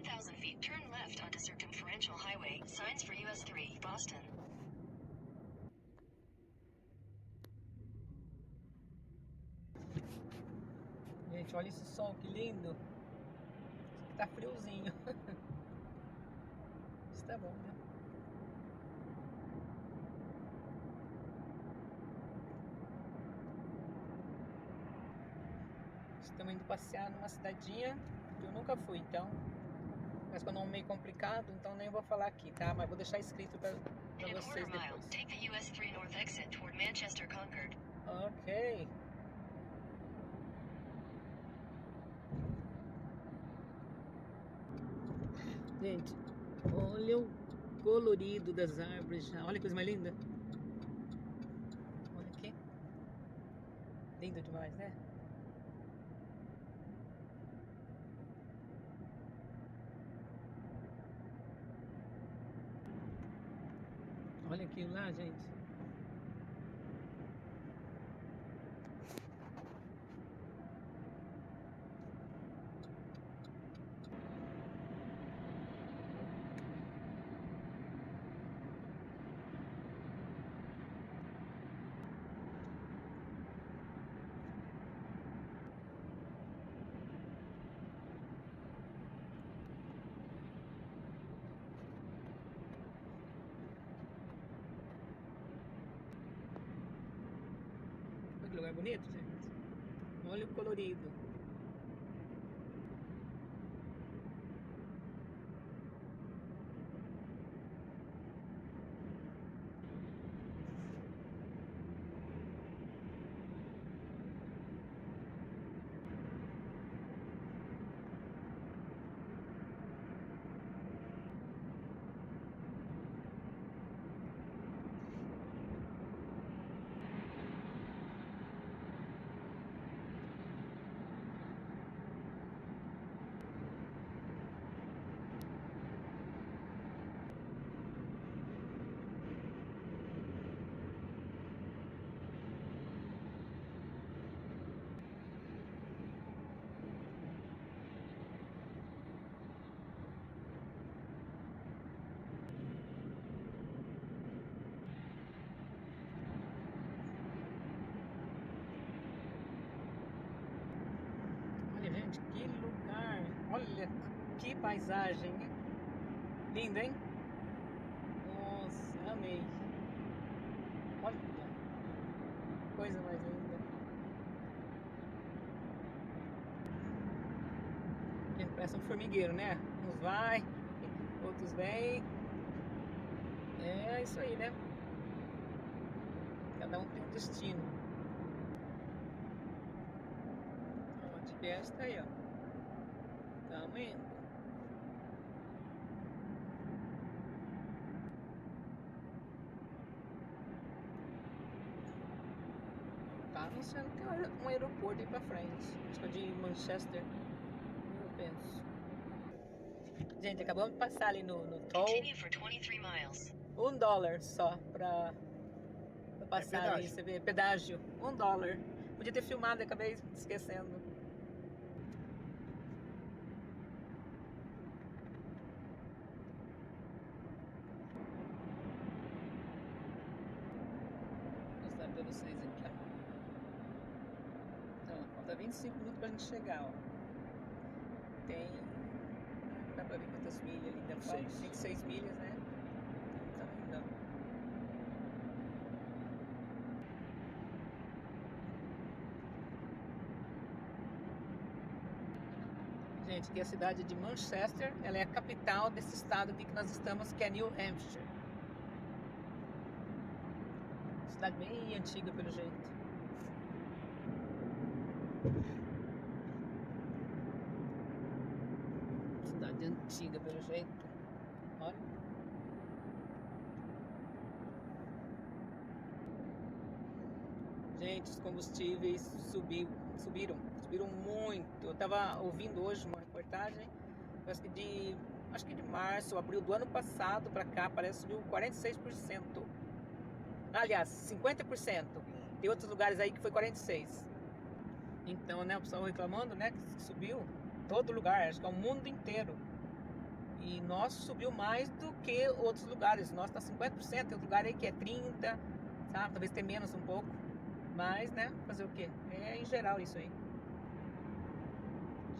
1,000 feet, turn left onto Circumferential Highway. Signs for US 3, Boston. Gente, olha esse sol, que lindo. Tá friozinho. Isso tá bom, né? Estamos indo passear numa cidadinha que eu nunca fui, então. Mas com o nome meio complicado, então nem vou falar aqui, tá? Mas vou deixar escrito pra vocês depois. Take the US 3 North exit toward Manchester Concord. Ok. Gente, olha o colorido das árvores já. Olha que coisa mais linda. Olha aqui. Lindo demais, né? Olha aquilo lá, gente. Olha que lugar bonito, gente. Olha o colorido. Olha, gente, que lugar. Olha que paisagem. Linda, hein? Nossa, amei. Olha, coisa mais linda. Parece um formigueiro, né? Uns vai, outros vêm. É isso aí, né? Cada um tem um destino. Onde vier está aí, ó. Tamo indo. Tá anunciando que tem um aeroporto aí pra frente. Acho que é de Manchester, eu penso. Gente, acabamos de passar ali no toll. $1 só pra passar ali, você vê, pedágio, $1. Podia ter filmado, acabei esquecendo. Vou mostrar pra vocês aqui, ó. Então, falta 25 minutos pra gente chegar, ó. Tem... Dá pra ver quantas milhas ali ainda faltam? 26 milhas, né? Tá ainda. Gente, que é a cidade de Manchester, ela é a capital desse estado aqui que nós estamos, que é New Hampshire. Cidade bem antiga, pelo jeito. Cidade antiga, pelo jeito. Olha. Gente, os combustíveis subiram muito. Eu tava ouvindo hoje uma reportagem, acho que de março, abril do ano passado para cá, parece que subiu 46%. Aliás, 50%. Tem outros lugares aí que foi 46%. Então, né, o pessoal reclamando, né, que subiu todo lugar, acho que é o mundo inteiro. E nosso subiu mais do que outros lugares. Nosso tá 50%, tem outro lugar aí que é 30%, sabe? Talvez tenha menos um pouco. Mas, né, fazer o quê? É em geral isso aí.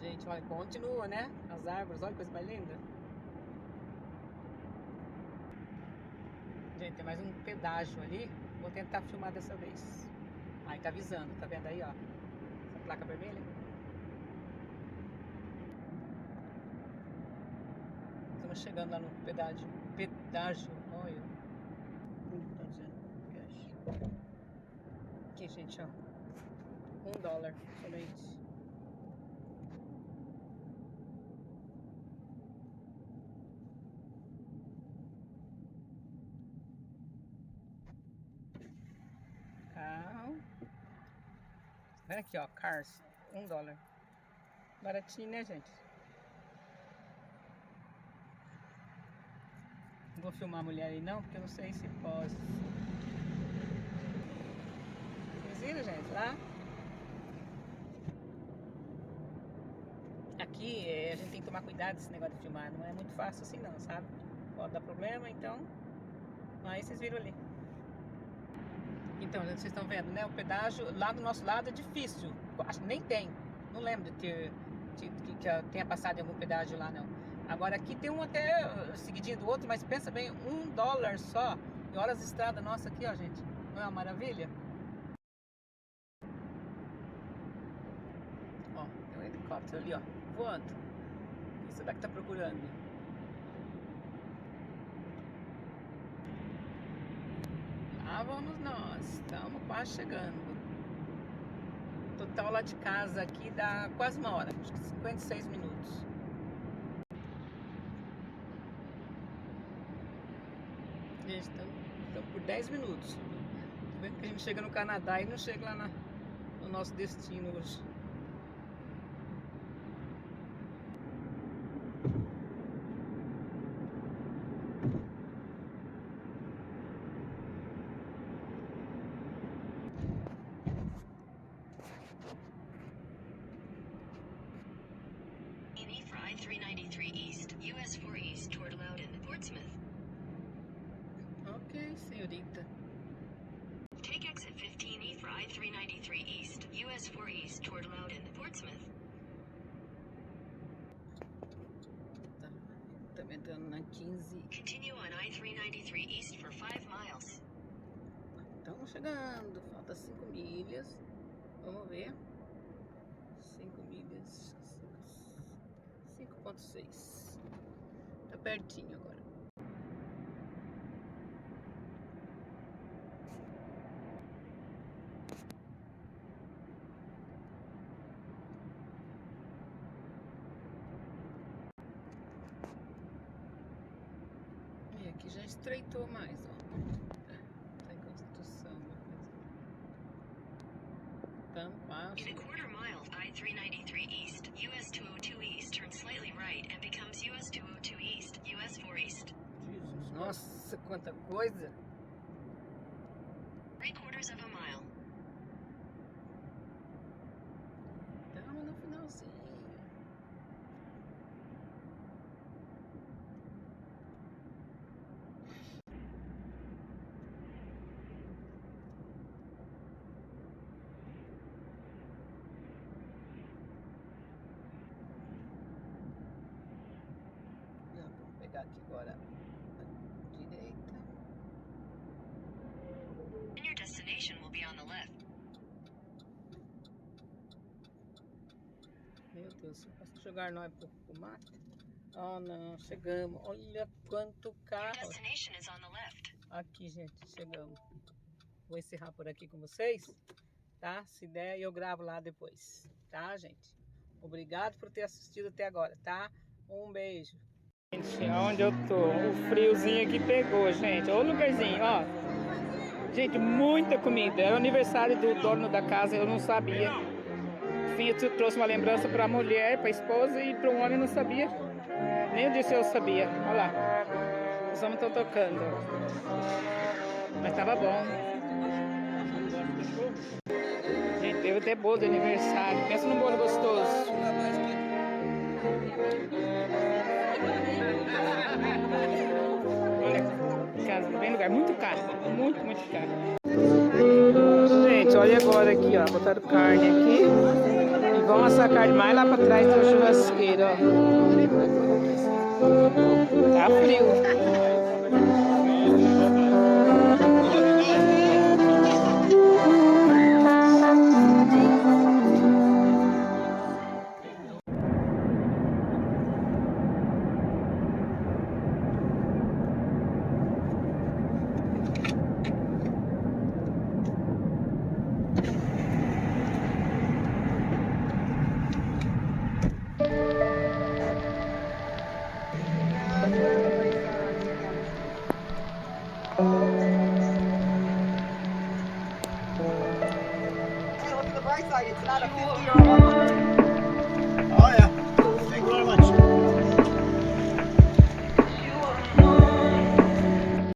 Gente, olha, continua, né? As árvores, olha que coisa mais linda. Gente, tem mais um pedágio ali. Vou tentar filmar dessa vez. Aí tá avisando, tá vendo aí, ó? Essa placa vermelha. Estamos chegando lá no pedágio. Pedágio, olha. Tá dizendo? Aqui, gente, ó. $1 somente. Carro. Olha aqui, ó, Cars, $1. Baratinho, né, gente? Não vou filmar a mulher aí não, porque eu não sei se pode. Vocês viram, gente, lá? Aqui a gente tem que tomar cuidado desse negócio de filmar, não é muito fácil assim não, sabe? Pode dar problema, então. Aí vocês viram ali. Então, vocês estão vendo, né? O pedágio lá do nosso lado é difícil. Acho que nem tem. Não lembro de ter que tenha passado em algum pedágio lá, não. Agora aqui tem um até seguidinho do outro, mas pensa bem, $1 só. E olha as estradas nossas aqui, ó, gente. Não é uma maravilha? Ó, tem um helicóptero ali, ó, voando. O que será que tá procurando? Lá vamos nós, estamos quase chegando. O total lá de casa aqui dá quase uma hora, acho que 56 minutos. Gente, estamos por 10 minutos. Tô vendo que a gente chega no Canadá e não chega lá no nosso destino hoje. For I-393 East, US 4 East toward Loudon, Portsmouth. Ok, senhorita. Take exit 15E for I-393 East, US 4 East toward Loudon, Portsmouth. Tá, estamos entrando na 15. Continue on I-393 East for 5 miles. Estamos chegando, falta 5 milhas. Vamos ver. 5 milhas. 5,6. Tá pertinho agora. E aqui já estreitou mais, ó. Tá em construção. Então, In a quarter mile, I-393 East, US 202 East turns slightly right and becomes US 202 East, US 4 East. Jesus, nossa, quanta coisa! 3/4 of a mile. Estamos no finalzinho. Vamos pegar aqui agora a direita. And your destination will be on the left. Meu Deus, posso jogar nós pro mato? Oh não, chegamos. Olha quanto Your carro. destination is on the left. Aqui, gente, chegamos. Vou encerrar por aqui com vocês, tá? Se der, eu gravo lá depois, tá, gente? Obrigado por ter assistido até agora, tá? Um beijo. Gente, onde eu tô? O friozinho aqui pegou, gente. Ô, lugarzinho, ó. Gente, muita comida. Era o aniversário do dono da casa, eu não sabia. Enfim, eu trouxe uma lembrança pra mulher, pra esposa, e para um homem eu não sabia. Nem eu disse eu sabia. Olha lá. Os homens estão tocando. Mas tava bom. Gente, teve até bolo de aniversário. Pensa num bolo gostoso. Olha, casa, bem lugar, muito caro, muito, muito caro. Gente, olha agora aqui, ó, botaram carne aqui e vão assar a carne mais lá pra trás da churrasqueira, ó. Tá frio. Hey, look at the bright side. It's not a 50-year-old. Oh, yeah.